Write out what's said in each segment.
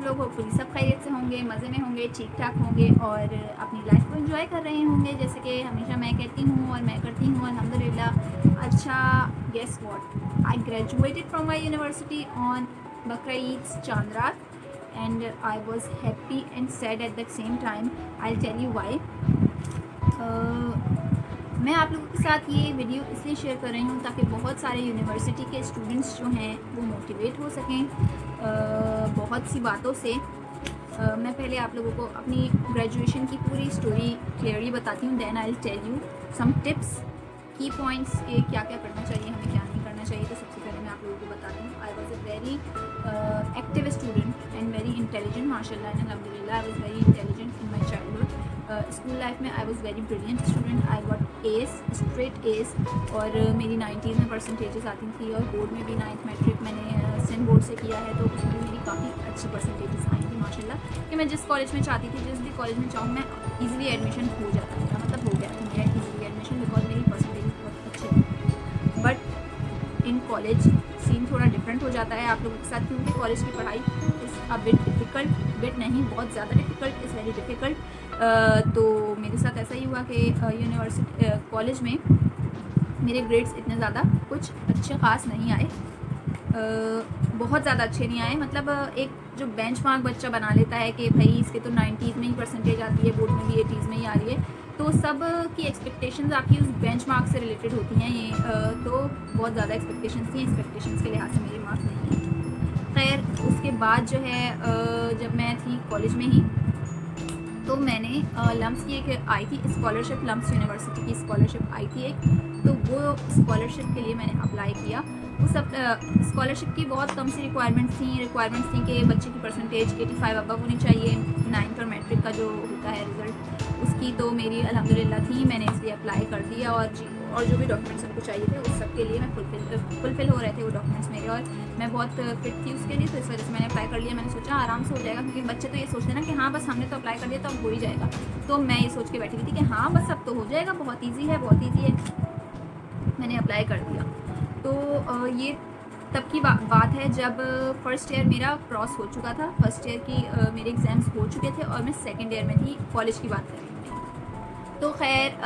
लोग होपफुली सब खैरियत से होंगे, मज़े में होंगे, ठीक ठाक होंगे और अपनी लाइफ को एंजॉय कर रहे होंगे जैसे कि हमेशा मैं कहती हूँ और मैं करती हूँ अल्हम्दुलिल्लाह। अच्छा, guess what, I graduated from my university on Bakra Eid Chand Raat and I was happy and sad at the same time. I tell you why. मैं आप लोगों के साथ ये वीडियो इसलिए शेयर कर रही हूँ ताकि बहुत सारे यूनिवर्सिटी के स्टूडेंट्स जो हैं वो मोटिवेट हो सकें बहुत सी बातों से। मैं पहले आप लोगों को अपनी ग्रेजुएशन की पूरी स्टोरी क्लियरली बताती हूँ, then I will tell you some tips, key points के क्या क्या करना चाहिए, हमें क्या नहीं करना चाहिए। तो सबसे पहले मैं आप लोगों को बताती हूँ, I was a very active student and very intelligent माशाल्लाह एंड अल्हम्दुलिल्लाह। I was very intelligent in my childhood. School life में I was very brilliant student, I got As, straight As और मेरी 90s में परसेंटेजेस आती थी और board में भी 9th मैट्रिक मैंने सेंट बोर्ड से किया है तो उसमें भी मेरी काफ़ी अच्छी परसेंटेजेस आई थी माशाल्लाह कि मैं जिस कॉलेज में चाहती थी, जिस भी कॉलेज में चाहूँ मैं ईजिली एडमिशन हो जाता था, मतलब हो गया था मेरा ईजिली एडमिशन बिकॉज मेरी परसेंटेज बहुत अच्छी थी। बट इन कॉलेज सीन थोड़ा डिफरेंट हो जाता है आप लोगों के साथ क्योंकि कॉलेज की पढ़ाई is a bit difficult, bit नहीं बहुत ज़्यादा डिफ़िकल्ट, इज़ वेरी डिफ़िकल्ट। तो मेरे साथ ऐसा ही हुआ कि यूनिवर्सिटी कॉलेज में मेरे ग्रेड्स इतने ज़्यादा कुछ अच्छे ख़ास नहीं आए, बहुत ज़्यादा अच्छे नहीं आए। मतलब एक जो बेंचमार्क बच्चा बना लेता है कि भाई इसके तो 90s में ही परसेंटेज आती है, बोर्ड में भी 80s में ही आ रही है, तो सब की एक्सपेक्टेशंस आपकी उस बेंचमार्क से रिलेटेड होती हैं। ये तो बहुत ज़्यादा एक्सपेक्टेशंस थी, एक्सपेक्टेशंस के लिहाज से मेरे मार्क्स नहीं हैं। खैर उसके बाद जो है जब मैं थी कॉलेज में ही तो मैंने लम्स की एक आई थी स्कॉलरशिप, लम्स यूनिवर्सिटी की स्कॉलरशिप आई थी एक, तो वो स्कॉलरशिप के लिए मैंने अप्लाई किया। उस स्कॉलरशिप की बहुत कम सी रिक्वायरमेंट्स थी कि बच्चे की परसेंटेज 85 अबव होनी चाहिए, 9th और मैट्रिक का जो होता है रिज़ल्ट उसकी, तो मेरी अल्हम्दुलिल्लाह थी, मैंने इसलिए अप्लाई कर दिया और जो भी डॉक्यूमेंट्स उनको चाहिए थे उस सब के लिए मैं फुलफ़िल हो रहे थे वो डॉक्यूमेंट्स मेरे और मैं बहुत फिट थी उसके लिए, तो इस वजह से मैंने अप्लाई कर लिया। मैंने सोचा आराम से हो जाएगा क्योंकि बच्चे तो ये सोचते हैं ना कि हाँ बस हमने तो अप्लाई कर दिया तो अब हो ही जाएगा, तो मैं ये सोच के बैठी हुई थी कि हाँ बस अब तो हो जाएगा, बहुत ईजी है, बहुत ईजी है। मैंने अप्लाई कर दिया। तो ये तब की बात है जब फर्स्ट ईयर मेरा क्रॉस हो चुका था, फर्स्ट ईयर की मेरे एग्ज़ाम्स हो चुके थे और मैं सेकेंड ईयर में थी, कॉलेज की बात कर रही हूँ। तो खैर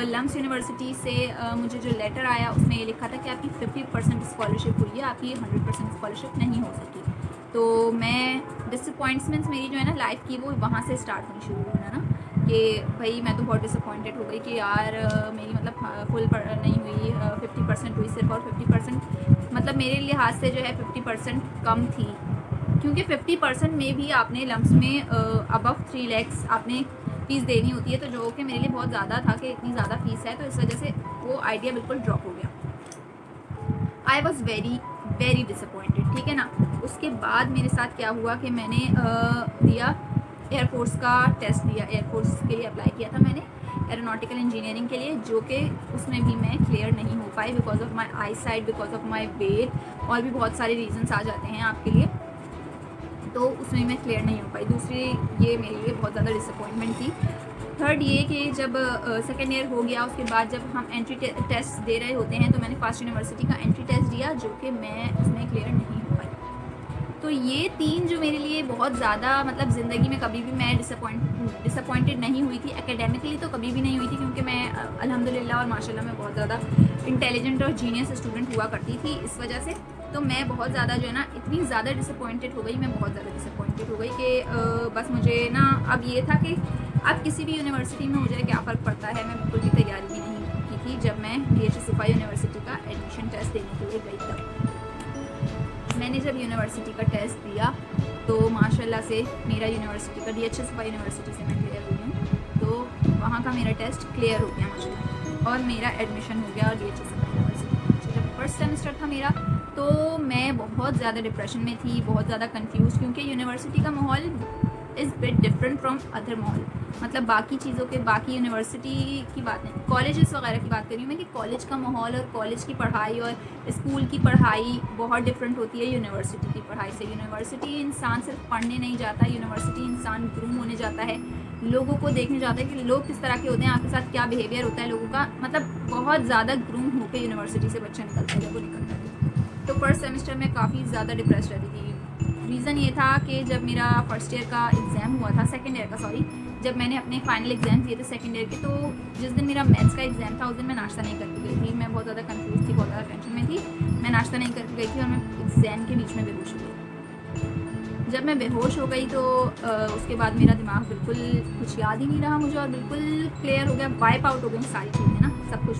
लम्स यूनिवर्सिटी से मुझे जो लेटर आया उसमें ये लिखा था कि आपकी 50% स्कॉलरशिप हुई है, आपकी 100% स्कॉलरशिप नहीं हो सकी। तो मैं डिसअपॉइंटमेंट्स मेरी जो है ना लाइफ की वो वहाँ से स्टार्ट होनी शुरू हुई ना कि भाई मैं तो बहुत डिसअपॉइंटेड हो गई कि यार मेरी मतलब फुल नहीं हुई, 50% हुई सिर्फ, और 50% मतलब मेरे लिहाज से जो है 50% कम थी क्योंकि 50% में भी आपने लम्स में अबव 3 lakhs आपने फ़ीस देनी होती है, तो जो कि मेरे लिए बहुत ज़्यादा था कि इतनी ज़्यादा फ़ीस है, तो इस वजह से वो आइडिया बिल्कुल ड्रॉप हो गया। I was very very disappointed, ठीक है ना। उसके बाद मेरे साथ क्या हुआ कि मैंने दिया एयरफोर्स का टेस्ट दिया, एयरफोर्स के लिए अप्लाई किया था मैंने एरोनॉटिकल इंजीनियरिंग के लिए, जो कि उसमें भी मैं क्लियर नहीं हो पाई because of my eyesight, because of my weight और भी बहुत सारे रीजन्स आ जाते हैं आपके लिए, तो उसमें मैं क्लियर नहीं हो पाई। दूसरी ये मेरे लिए बहुत ज़्यादा डिसअपॉइंटमेंट थी। थर्ड ये कि जब सेकेंड ईयर हो गया उसके बाद जब हम एंट्री टेस्ट दे रहे होते हैं तो मैंने फर्स्ट यूनिवर्सिटी का एंट्री टेस्ट दिया जो कि मैं उसमें क्लियर नहीं हो पाई। तो ये 3 जो मेरे लिए बहुत ज़्यादा मतलब ज़िंदगी में कभी भी मैं डिसअपॉइंटेड नहीं हुई थी, एकेडमिकली तो कभी भी नहीं हुई थी क्योंकि मैं अल्हम्दुलिल्लाह और माशाल्लाह मैं बहुत ज़्यादा इंटेलिजेंट और जीनियस स्टूडेंट हुआ करती थी, इस वजह से तो मैं बहुत ज़्यादा जो है ना इतनी ज़्यादा डिसअपॉइंटेड हो गई, मैं बहुत ज़्यादा डिसअपॉइंटेड हो गई कि बस मुझे ना अब ये था कि अब किसी भी यूनिवर्सिटी में हो जाए क्या फ़र्क पड़ता है। मैं बिल्कुल भी तैयारी भी नहीं की थी जब मैं DHSFI यूनिवर्सिटी का एडमिशन टेस्ट देने के लिए गई तब। मैंने जब यूनिवर्सिटी का टेस्ट दिया तो माशाल्लाह से मेरा यूनिवर्सिटी का DHSFI यूनिवर्सिटी से मैं क्लियर हुई हूँ, तो वहाँ का मेरा टेस्ट क्लियर हो गया माशाल्लाह और मेरा एडमिशन हो गया DHSFI यूनिवर्सिटी। जब फर्स्ट सेमेस्टर था मेरा तो मैं बहुत ज़्यादा डिप्रेशन में थी, बहुत ज़्यादा कंफ्यूज, क्योंकि यूनिवर्सिटी का माहौल is bit different from other माहौल, मतलब बाकी चीज़ों के, बाकी यूनिवर्सिटी की बात नहीं, कॉलेजेस वगैरह की बात कर रही हूँ मैं कि कॉलेज का माहौल और कॉलेज की पढ़ाई और स्कूल की पढ़ाई बहुत डिफरेंट होती है यूनिवर्सिटी की पढ़ाई से। यूनिवर्सिटी इंसान सिर्फ पढ़ने नहीं जाता, यूनिवर्सिटी इंसान ग्रूम होने जाता है, लोगों को देखने जाता है कि लोग किस तरह के होते हैं, आपके साथ क्या बिहेवियर होता है लोगों का, मतलब बहुत ज़्यादा ग्रूम होकर यूनिवर्सिटी से बच्चा निकलता है जब वो निकलता है। तो फर्स्ट सेमेस्टर में काफ़ी ज़्यादा डिप्रेस रहती थी, रीज़न ये था कि जब मेरा फर्स्ट ईयर का एग्ज़ाम हुआ था, सेकेंड ईयर का सॉरी, जब मैंने अपने फाइनल एग्ज़ाम दिए थे सेकेंड ईयर के, तो जिस दिन मेरा मैथ्स का एग्ज़ाम था उस दिन मैं नाश्ता नहीं करके गई थी। मैं बहुत ज़्यादा कंफ्यूज थी, बहुत ज़्यादा टेंशन में थी। मैं नाश्ता नहीं करके गई थी और मैं एग्ज़ाम के बीच में बेहोश हो गई। जब मैं बेहोश हो गई तो उसके बाद मेरा दिमाग बिल्कुल कुछ याद ही नहीं रहा मुझे और बिल्कुल क्लियर हो गया, वाइप आउट हो गई सारी चीज़ें ना, सब कुछ।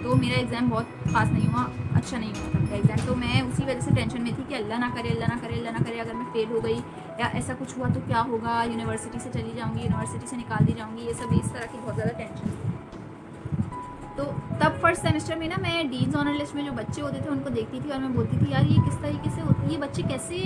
तो मेरा एग्ज़ाम बहुत ख़ास नहीं हुआ, अच्छा नहीं हुआ था मेरा एग्ज़ाम। तो मैं उसी वजह से टेंशन में थी कि अल्लाह ना करे, अल्लाह ना करे, अल्लाह ना करे, अगर मैं फेल हो गई या ऐसा कुछ हुआ तो क्या होगा, यूनिवर्सिटी से चली जाऊँगी, यूनिवर्सिटी से निकाल दी जाऊँगी, ये सब इस तरह की बहुत ज़्यादा टेंशन थी। तो तब फर्स्ट सेमेस्टर में ना मैं डीन्स ऑनर लिस्ट में जो बच्चे होते थे उनको देखती थी और मैं बोलती थी यार ये किस तरीके से होती है, ये बच्चे कैसे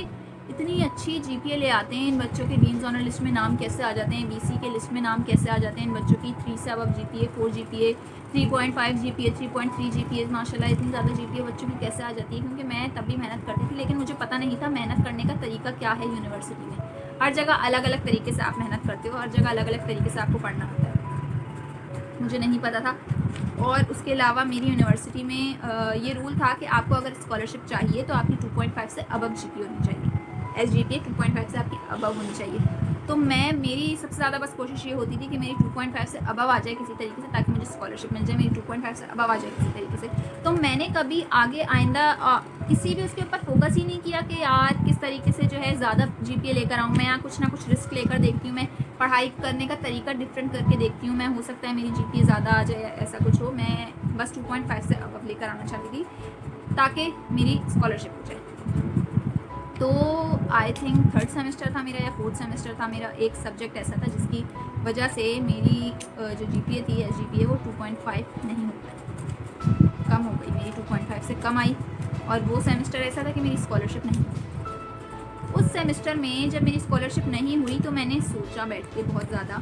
इतनी अच्छी जीपीए ले आते हैं, इन बच्चों के डीन्स ऑनर लिस्ट में नाम कैसे आ जाते हैं, बीसी के लिस्ट में नाम कैसे आ जाते हैं इन बच्चों की, 3 से above GPA, 4 GPA, 3.5 GPA, 3.3 GPA, माशाल्लाह इतनी ज़्यादा जीपीए बच्चों की कैसे आ जाती है। क्योंकि मैं तब भी मेहनत करती थी, लेकिन मुझे पता नहीं था मेहनत करने का तरीका क्या है यूनिवर्सिटी में। हर जगह अलग अलग तरीके से आप मेहनत करते हो, हर जगह अलग अलग तरीके से आपको पढ़ना होता है, मुझे नहीं पता था। और उसके अलावा मेरी यूनिवर्सिटी में ये रूल था कि आपको अगर स्कॉलरशिप चाहिए तो आपकी 2.5 से अबव जीपीए होनी चाहिए, SGPA 2.5 से आपकी अबव होनी चाहिए। तो मेरी सबसे ज़्यादा बस कोशिश ये होती थी कि मेरी 2.5 से अबव आ जाए किसी तरीके से, ताकि मुझे स्कॉलरशिप मिल जाए, मेरी 2.5 से अबव आ जाए किसी तरीके से। तो मैंने कभी आगे आइंदा किसी भी उसके ऊपर फोकस ही नहीं किया कि यार किस तरीके से जो है ज़्यादा जीपीए लेकर आऊँ। मैं यहाँ कुछ ना कुछ रिस्क लेकर देखती हूँ, मैं पढ़ाई करने का तरीका डिफरेंट करके देखती हूँ, मैं हो सकता है मेरी जीपीए ज़्यादा आ जाए, ऐसा कुछ हो। मैं बस 2.5 से अबव लेकर आना चाहती थी ताकि मेरी स्कॉलरशिप हो जाए। तो आई थिंक 3rd सेमेस्टर था मेरा या 4th सेमेस्टर था मेरा, एक सब्जेक्ट ऐसा था जिसकी वजह से मेरी जो जीपीए थी, SGPA, वो 2.5 नहीं हो पाई, कम हो गई, मेरी 2.5 से कम आई। और वो सेमेस्टर ऐसा था कि मेरी स्कॉलरशिप नहीं हुई। उस सेमेस्टर में जब मेरी स्कॉलरशिप नहीं हुई तो मैंने सोचा बैठ के बहुत ज़्यादा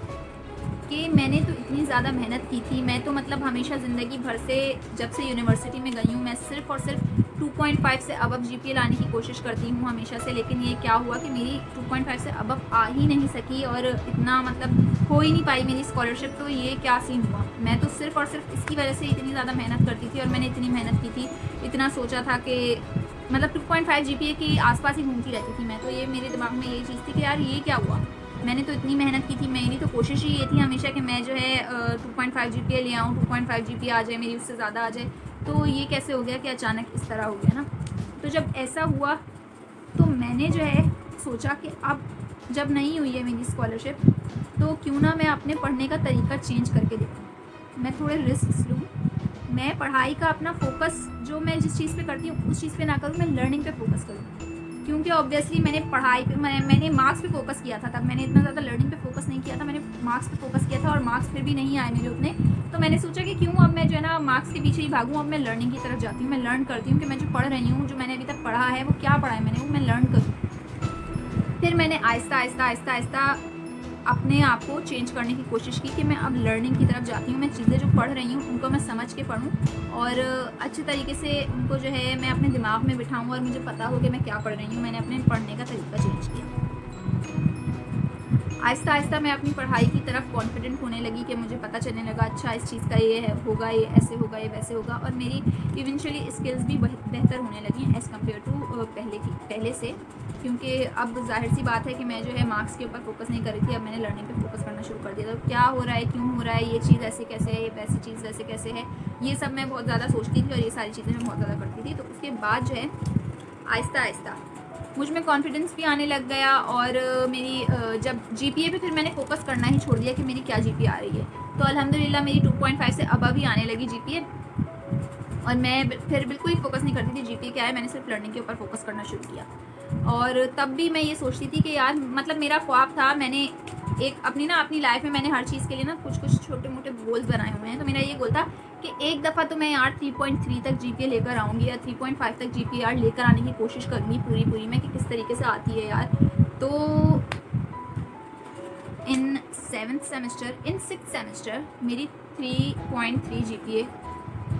कि मैंने तो इतनी ज़्यादा मेहनत की थी, मैं तो मतलब हमेशा ज़िंदगी भर से जब से यूनिवर्सिटी में गई हूँ मैं सिर्फ़ और सिर्फ 2.5 से अबव जीपीए लाने की कोशिश करती हूँ हमेशा से। लेकिन ये क्या हुआ कि मेरी 2.5 से अबव आ ही नहीं सकी और इतना मतलब हो ही नहीं पाई मेरी स्कॉलरशिप। तो ये क्या सीन हुआ, मैं तो सिर्फ़ और सिर्फ इसकी वजह से इतनी ज़्यादा मेहनत करती थी और मैंने इतनी मेहनत की थी, इतना सोचा था कि मतलब 2.5 जीपीए के आसपास ही घूमती रहती थी मैं। तो ये मेरे दिमाग में ये चीज़ थी कि यार ये क्या हुआ, मैंने तो इतनी मेहनत की थी, मेरी तो कोशिश ही ये थी हमेशा कि मैं जो है 2.5 जीपीए ले आऊँ, 2.5 जीपीए आ जाए मेरी, उससे ज़्यादा आ जाए। तो ये कैसे हो गया कि अचानक इस तरह हो गया ना। तो जब ऐसा हुआ तो मैंने जो है सोचा कि अब जब नहीं हुई है मेरी स्कॉलरशिप तो क्यों ना मैं अपने पढ़ने का तरीका चेंज करके देखूँ, मैं थोड़े रिस्क लूँ, मैं पढ़ाई का अपना फोकस जो मैं जिस चीज़ पे करती हूँ उस चीज़ पे ना करूँ, मैं लर्निंग पे फोकस करूँ। क्योंकि ऑब्वियसली मैंने पढ़ाई पे मैंने मार्क्स पे फोकस किया था, तब मैंने इतना ज़्यादा लर्निंग पे फोकस नहीं किया था, मैंने मार्क्स पे फोकस किया था और मार्क्स फिर भी नहीं आए मेरे उतने। तो मैंने सोचा कि क्यों अब मैं जो है ना मार्क्स के पीछे ही भागूँ, अब मैं लर्निंग की तरफ जाती हूँ, मैं लर्न करती हूँ कि मैं जो पढ़ रही हूँ, जो मैंने अभी तक पढ़ा है वो क्या पढ़ा है मैंने, वो मैं लर्न करूँ। फिर मैंने आहिस्ता आहिस्ता आहिस्ता आहिस्ता अपने आप को चेंज करने की कोशिश की कि मैं अब लर्निंग की तरफ जाती हूँ, मैं चीज़ें जो पढ़ रही हूँ उनको मैं समझ के पढूँ और अच्छे तरीके से उनको जो है मैं अपने दिमाग में बिठाऊँ और मुझे पता हो कि मैं क्या पढ़ रही हूँ। मैंने अपने पढ़ने का तरीका चेंज किया। आहिस्ता आहिस्ता मैं अपनी पढ़ाई की तरफ कॉन्फिडेंट होने लगी कि मुझे पता चलने लगा अच्छा इस चीज़ का ये है होगा, ये ऐसे होगा, ये वैसे होगा। और मेरी इवेंचुअली स्किल्स भी बेहतर होने लगी एज़ कम्पेयर टू पहले से। क्योंकि अब जाहिर सी बात है कि मैं जो है मार्क्स के ऊपर फोकस नहीं कर रही थी, अब मैंने लर्निंग पे फोकस करना शुरू कर दिया। तो क्या हो रहा है, क्यों हो रहा है, ये चीज़ ऐसे कैसे है, ये वैसी चीज़ वैसे कैसे है, ये सब मैं बहुत ज़्यादा सोचती थी और ये सारी चीज़ें मैं बहुत ज़्यादा करती थी। तो उसके बाद जो है आहिस्ता आहिस्ता मुझ में कॉन्फिडेंस भी आने लग गया और मेरी जब जीपीए पे फिर मैंने फोकस करना ही छोड़ दिया कि मेरी क्या जीपीए आ रही है। तो अल्हम्दुलिल्लाह मेरी 2.5 से अबव ही आने लगी जीपीए और मैं फिर बिल्कुल ही फोकस नहीं करती थी जीपीए क्या है, मैंने सिर्फ लर्निंग के ऊपर फोकस करना शुरू किया। और तब भी मैं ये सोचती थी कि यार मतलब मेरा ख्वाब था, मैंने एक अपनी लाइफ में मैंने हर चीज़ के लिए ना कुछ छोटे मोटे गोल्स बनाए हुए हैं। तो मेरा ये गोल था कि एक दफ़ा तो मैं यार 3.3 तक जीपीए लेकर आऊँगी या 3.5 तक जीपीए यार लेकर आने की कोशिश करूँगी पूरी मैं कि किस तरीके से आती है यार। तो इन 6th सेमेस्टर मेरी 3.3 जीपीए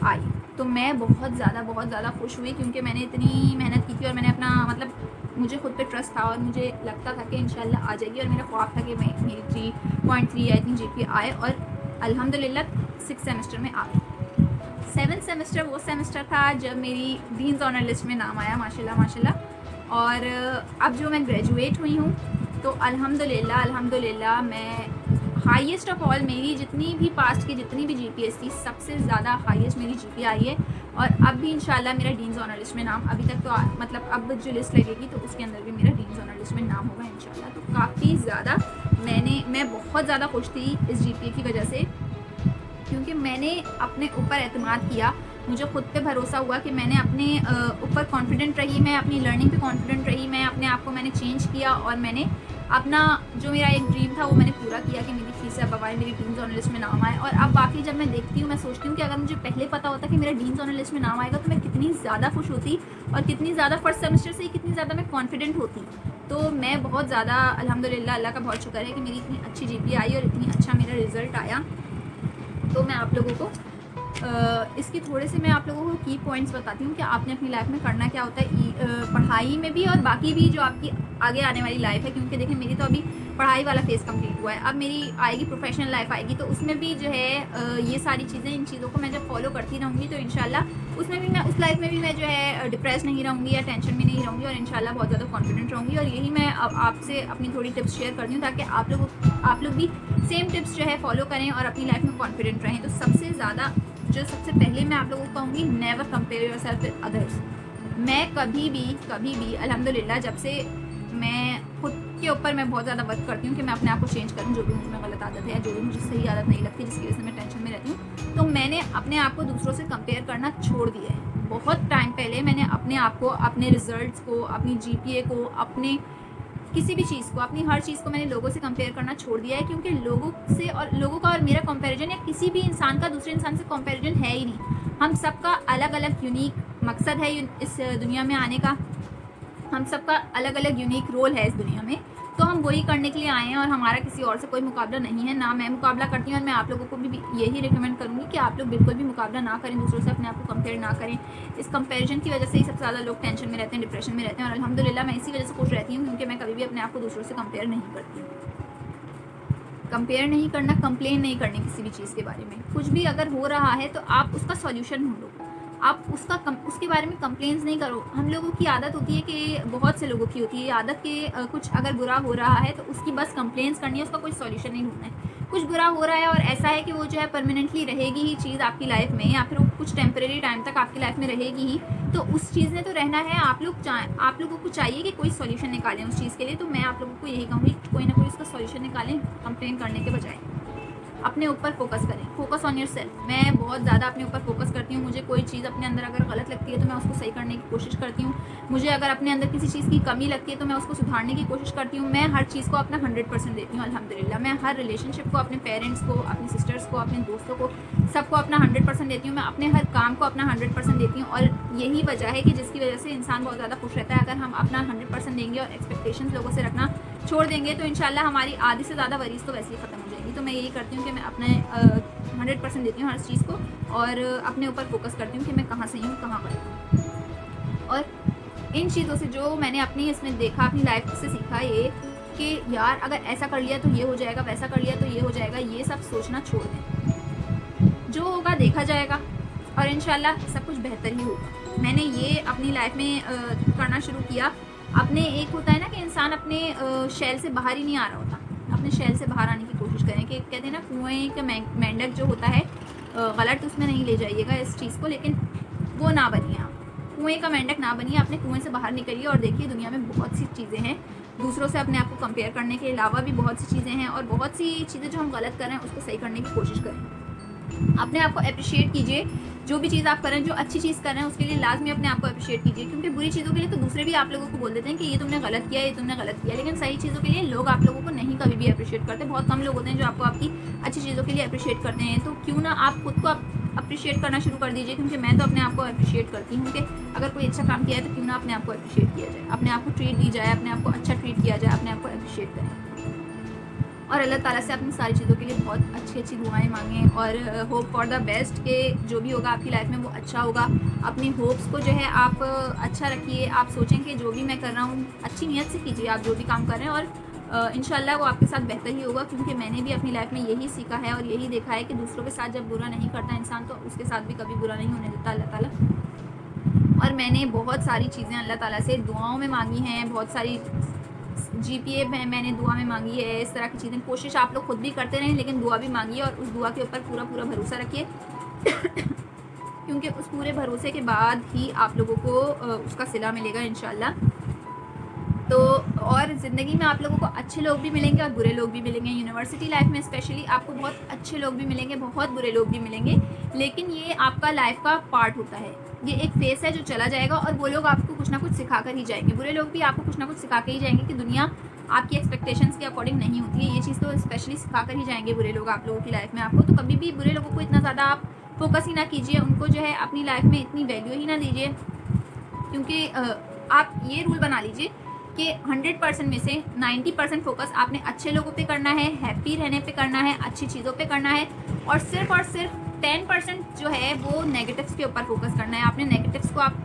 आई। तो मैं बहुत ज़्यादा खुश हुई क्योंकि मैंने इतनी मेहनत की थी और मैंने अपना मतलब मुझे खुद पे ट्रस्ट था और मुझे लगता था कि इंशाल्लाह आ जाएगी। और मेरा ख्वाब था कि मेरी 3.3 या इतनी जीपीए आए और अल्हम्दुलिल्लाह 6th सेमेस्टर में आ गई। 7th सेमेस्टर वो सेमेस्टर था जब मेरी डीन्स ऑनर लिस्ट में नाम आया, माशाल्लाह माशाल्लाह। और अब जो मैं ग्रेजुएट हुई हूँ तो अल्हम्दुलिल्लाह मैं हाईएस्ट ऑफ ऑल, मेरी जितनी भी पास्ट की जितनी भी जीपीएस थी सबसे ज़्यादा हाईएस्ट मेरी जीपीए आई है। और अब भी इंशाल्लाह मेरा डीन्स ऑनर लिस्ट में नाम, अभी तक तो मतलब अब जो लिस्ट लगेगी तो उसके अंदर भी मेरा डीन्स ऑनर लिस्ट में नाम होगा इंशाल्लाह। तो काफ़ी ज़्यादा मैं बहुत ज़्यादा खुश थी इस जीपीए की वजह से, क्योंकि मैंने अपने ऊपर एतमाद किया, मुझे खुद पे भरोसा हुआ कि मैंने अपने ऊपर कॉन्फिडेंट रही, मैं अपनी लर्निंग पे कॉन्फिडेंट रही, मैं अपने आप को मैंने चेंज किया और मैंने अपना जो मेरा एक ड्रीम था वो मैंने पूरा किया कि मेरी फीस अब आए, मेरी डीन्स ऑनर लिस्ट में नाम आए। और अब बाकी जब मैं देखती हूँ मैं सोचती हूँ कि अगर मुझे पहले पता होता कि मेरा डीन्स ऑनर लिस्ट में नाम आएगा तो मैं कितनी ज़्यादा खुश होती और कितनी ज़्यादा फर्स्ट सेमेस्टर से ही कितनी ज़्यादा मैं कॉन्फिडेंट होती। तो मैं बहुत ज़्यादा अल्हम्दुलिल्लाह, अल्लाह का बहुत शुक्र है कि मेरी इतनी अच्छी जीपीए आई और इतनी अच्छा मेरा रिज़ल्ट आया। तो मैं आप लोगों को इसकी थोड़े से मैं आप लोगों को की पॉइंट्स बताती हूँ कि आपने अपनी लाइफ में करना क्या होता है, पढ़ाई में भी और बाकी भी जो आपकी आगे आने वाली लाइफ है। क्योंकि देखिए मेरी तो अभी पढ़ाई वाला फेज़ कंप्लीट हुआ है, अब मेरी आएगी प्रोफेशनल लाइफ आएगी, तो उसमें भी जो है ये सारी चीज़ें, इन चीज़ों को मैं जब फॉलो करती रहूँगी तो इंशाल्लाह उसमें भी मैं उस लाइफ में भी मैं जो है डिप्रेस नहीं रहूँगी या टेंशन में नहीं रहूँगी और इंशाल्लाह बहुत ज़्यादा कॉन्फिडेंट रहूँगी। और यही मैं अब आपसे अपनी थोड़ी टिप्स शेयर करती हूँ ताकि आप लोग भी सेम टिप्स जो है फॉलो करें और अपनी लाइफ में कॉन्फिडेंट रहें। तो सबसे पहले मैं आप लोगों को कहूँगी, never compare yourself with others. मैं कभी भी अल्हम्दुलिल्लाह जब से मैं खुद के ऊपर मैं बहुत ज़्यादा वर्क करती हूँ कि मैं अपने आप को चेंज करूँ, जो भी मुझ में गलत आदत है या जो भी मुझे सही आदत नहीं लगती जिसकी वजह से मैं टेंशन में रहती हूँ, तो मैंने अपने आप को दूसरों से कंपेयर करना छोड़ दिया है। बहुत टाइम पहले मैंने अपने आप को, अपने रिजल्ट्स को, अपनी जीपीए को, अपने किसी भी चीज़ को, अपनी हर चीज़ को मैंने लोगों से कंपेयर करना छोड़ दिया है। क्योंकि लोगों का और मेरा कंपैरिजन या किसी भी इंसान का दूसरे इंसान से कंपैरिजन है ही नहीं। हम सबका अलग अलग यूनिक मकसद है इस दुनिया में आने का, हम सबका अलग अलग यूनिक रोल है इस दुनिया में, तो हम वही करने के लिए आए हैं और हमारा किसी और से कोई मुकाबला नहीं है। ना मैं मुकाबला करती हूँ और मैं आप लोगों को भी यही रिकमेंड करूँगी कि आप लोग बिल्कुल भी मुकाबला ना करें, दूसरों से अपने आप को कंपेयर ना करें। इस कंपैरिजन की वजह से ही सबसे ज़्यादा लोग टेंशन में रहते हैं, डिप्रेशन में रहते हैं। और अल्हम्दुलिल्लाह मैं इसी वजह से खुश रहती हूँ क्योंकि मैं कभी भी अपने आप को दूसरों से कंपेयर नहीं करती हूँ। कंपेयर नहीं करना, कंप्लेन नहीं करनी किसी भी चीज़ के बारे में। कुछ भी अगर हो रहा है तो आप उसका सॉल्यूशन ढूंढो, आप उसके बारे में कंप्लेंट्स नहीं करो। हम लोगों की आदत होती है कि बहुत से लोगों की होती है आदत कि कुछ अगर बुरा हो रहा है तो उसकी बस कंप्लेंट्स करनी है, उसका कोई सॉल्यूशन नहीं ढूंढना है। कुछ बुरा हो रहा है और ऐसा है कि वो जो है परमानेंटली रहेगी ही चीज़ आपकी लाइफ में, या फिर वो कुछ टेम्परेरी टाइम तक आपकी लाइफ में रहेगी ही, तो उस चीज़ ने तो रहना है। आप लोगों को चाहिए कि कोई सॉल्यूशन निकालें उस चीज़ के लिए। तो मैं आप लोगों को यही कहूँगी कोई ना कोई उसका सॉल्यूशन निकालें, कंप्लेन करने के बजाय अपने ऊपर फोकस करें। Focus on your self. मैं बहुत ज़्यादा अपने ऊपर फोकस करती हूँ। मुझे कोई चीज़ अपने अंदर अगर गलत लगती है तो मैं उसको सही करने की कोशिश करती हूँ। मुझे अगर अपने अंदर किसी चीज़ की कमी लगती है तो मैं उसको सुधारने की कोशिश करती हूँ। मैं हर चीज़ को अपना 100% देती हूँ अल्हम्दुलिल्लाह। मैं हर रिलेशनशिप को, अपने पेरेंट्स को, अपनी सिस्टर्स को, अपने दोस्तों को, सबको अपना 100% देती हूँ। मैं अपने हर काम को अपना 100% देती हूँ। और यही वजह है कि जिसकी वजह से इंसान बहुत ज़्यादा खुश रहता है। अगर हम अपना 100% देंगे और एक्सपेक्टेशंस लोगों से रखना छोड़ देंगे तो इंशाल्लाह हमारी आधी से ज़्यादा वरीज़ तो वैसे ही ख़त्म हो जाएगी। तो मैं यही करती हूँ कि मैं अपने 100% देती हूँ हर चीज़ को और अपने ऊपर फोकस करती हूँ कि मैं कहाँ सही हूँ, कहाँ गलत हूँ। और इन चीज़ों से जो मैंने अपनी इसमें देखा, अपनी लाइफ से सीखा ये कि यार अगर ऐसा कर लिया तो ये हो जाएगा, वैसा कर लिया तो ये हो जाएगा, ये सब सोचना छोड़ दें। जो होगा देखा जाएगा और इंशाल्लाह सब कुछ बेहतर ही होगा। मैंने ये अपनी लाइफ में करना शुरू किया। अपने एक होता है ना कि इंसान अपने शैल से बाहर ही नहीं आ रहा होता, अपने शैल से बाहर आने की कोशिश करें। कि कहते हैं ना कुएं का मेंढक जो होता है, गलत उसमें नहीं ले जाइएगा इस चीज़ को, लेकिन वो ना बनिए आप, कुएं का मेंढक ना बनिए। अपने कुएं से बाहर निकलिए और देखिए दुनिया में बहुत सी चीज़ें हैं। दूसरों से अपने आप को कंपेयर करने के अलावा भी बहुत सी चीज़ें हैं और बहुत सी चीज़ें जो हम गलत कर रहे हैं उसको सही करने की कोशिश करें। अपने आप को अप्रिशिएट कीजिए। जो भी चीज़ आप करें, जो अच्छी चीज़ कर रहे हैं उसके लिए लाजमी अपने आप को अप्रिशिएट कीजिए। क्योंकि बुरी चीज़ों के लिए तो दूसरे भी आप लोगों को बोल देते हैं कि ये तुमने गलत किया, ये तुमने गलत किया, लेकिन सही चीज़ों के लिए लोग आप लोगों को नहीं कभी भी अप्रिशिएट करते। बहुत कम लोग होते हैं जो आपको आपकी अच्छी चीज़ों के लिए अप्रिशिएट करते हैं। तो क्यों ना आप खुद को अप्रिशिएट करना शुरू कर दीजिए। क्योंकि मैं तो अपने आप को अप्रिशिएट करती हूँ कि अगर कोई अच्छा काम किया है तो क्यों ना अपने आप को अप्रिशिएट किया जाए, अपने आप को ट्रीट दी जाए, अपने आप को अच्छा ट्रीट किया जाए, अपने आप को अप्रिशिएट करें। और अल्लाह ताला से अपनी सारी चीज़ों के लिए बहुत अच्छी अच्छी दुआएं मांगें और होप फॉर द बेस्ट के जो भी होगा आपकी लाइफ में वो अच्छा होगा। अपनी होप्स को जो है आप अच्छा रखिए। आप सोचें कि जो भी मैं कर रहा हूँ अच्छी नीयत से कीजिए आप जो भी काम कर रहे हैं और इंशाल्लाह वो आपके साथ बेहतर ही होगा। क्योंकि मैंने भी अपनी लाइफ में यही सीखा है और यही देखा है कि दूसरों के साथ जब बुरा नहीं करता इंसान तो उसके साथ भी कभी बुरा नहीं होने देता अल्लाह ताला। और मैंने बहुत सारी चीज़ें अल्लाह ताला से दुआओं में मांगी हैं, बहुत सारी जीपीए में मैंने दुआ में मांगी है, इस तरह की चीज़ें। कोशिश आप लोग खुद भी करते रहें, लेकिन दुआ भी मांगिए और उस दुआ के ऊपर पूरा पूरा भरोसा रखिए क्योंकि उस पूरे भरोसे के बाद ही आप लोगों को उसका सिला मिलेगा इंशाल्लाह। तो और ज़िंदगी में आप लोगों को अच्छे लोग भी मिलेंगे और बुरे लोग भी मिलेंगे। यूनिवर्सिटी लाइफ में स्पेशली आपको बहुत अच्छे लोग भी मिलेंगे, बहुत बुरे लोग भी मिलेंगे, लेकिन ये आपका लाइफ का पार्ट होता है। ये एक फेस है जो चला जाएगा और वो लोग आपको कुछ ना कुछ सिखा कर ही जाएंगे। बुरे लोग भी आपको कुछ ना कुछ सिखा कर ही जाएंगे कि दुनिया आपकी एक्सपेक्टेशंस के अकॉर्डिंग नहीं होती है। ये चीज़ तो स्पेशली सिखा कर ही जाएंगे बुरे लोग आप लोगों की लाइफ में आपको। तो कभी भी बुरे लोगों को इतना ज़्यादा आप फोकस ही ना कीजिए, उनको जो है अपनी लाइफ में इतनी वैल्यू ही ना दीजिए, क्योंकि आप ये रूल बना लीजिए कि 100% में से 90% फोकस आपने अच्छे लोगों पे करना है, हैप्पी रहने पे करना है, अच्छी चीज़ों पे करना है, और सिर्फ 10% जो है वो नेगेटिव्स के ऊपर फोकस करना है। आपने नेगेटिव्स को आप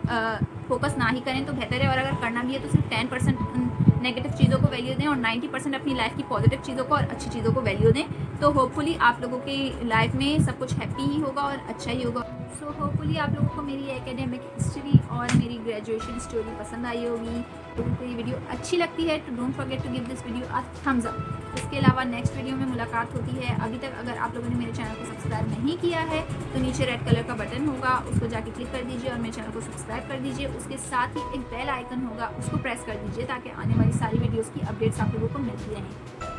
फोकस ना ही करें तो बेहतर है, और अगर करना भी है तो सिर्फ 10% उन नेगेटिव चीज़ों को वैल्यू दें और 90% अपनी लाइफ की पॉजिटिव चीज़ों को और अच्छी चीज़ों को वैल्यू दें। तो होपफुली आप लोगों की लाइफ में सब कुछ हैप्पी ही होगा और अच्छा ही होगा। सो होपफुली आप लोगों को मेरी एकेडमिक हिस्ट्री और मेरी ग्रेजुएशन स्टोरी पसंद आई होगी। लोगों को ये वीडियो अच्छी लगती है तो don't forget to give this video a thumbs up. इसके अलावा नेक्स्ट वीडियो में मुलाकात होती है। अभी तक अगर आप लोगों ने मेरे चैनल को सब्सक्राइब नहीं किया है तो नीचे रेड कलर का बटन होगा, उसको जाके क्लिक कर दीजिए और मेरे चैनल को सब्सक्राइब कर दीजिए। उसके साथ ही एक बेल आइकन होगा, उसको प्रेस कर दीजिए ताकि आने वाली सारी वीडियोस की अपडेट्स आप लोगों को मिलती रहें।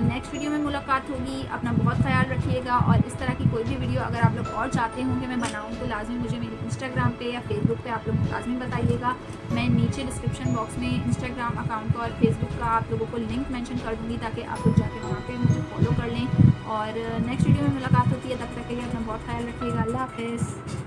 नेक्स्ट वीडियो में मुलाकात होगी। अपना बहुत ख्याल रखिएगा, और इस तरह की कोई भी वीडियो अगर आप लोग और चाहते हों कि मैं बनाऊं तो लाजमी मुझे मेरे इंस्टाग्राम पे या फेसबुक पे आप लोग लाजमी बताइएगा। मैं नीचे डिस्क्रिप्शन बॉक्स में इंस्टाग्राम अकाउंट का और फेसबुक का आप लोगों को लिंक मेंशन कर दूँगी ताकि आप लोग जाके वहाँ पे मुझे फॉलो कर लें। और नेक्स्ट वीडियो में मुलाकात होती है, तब तक के लिए अपना बहुत ख्याल रखिएगा। अल्लाह हाफ़िज़।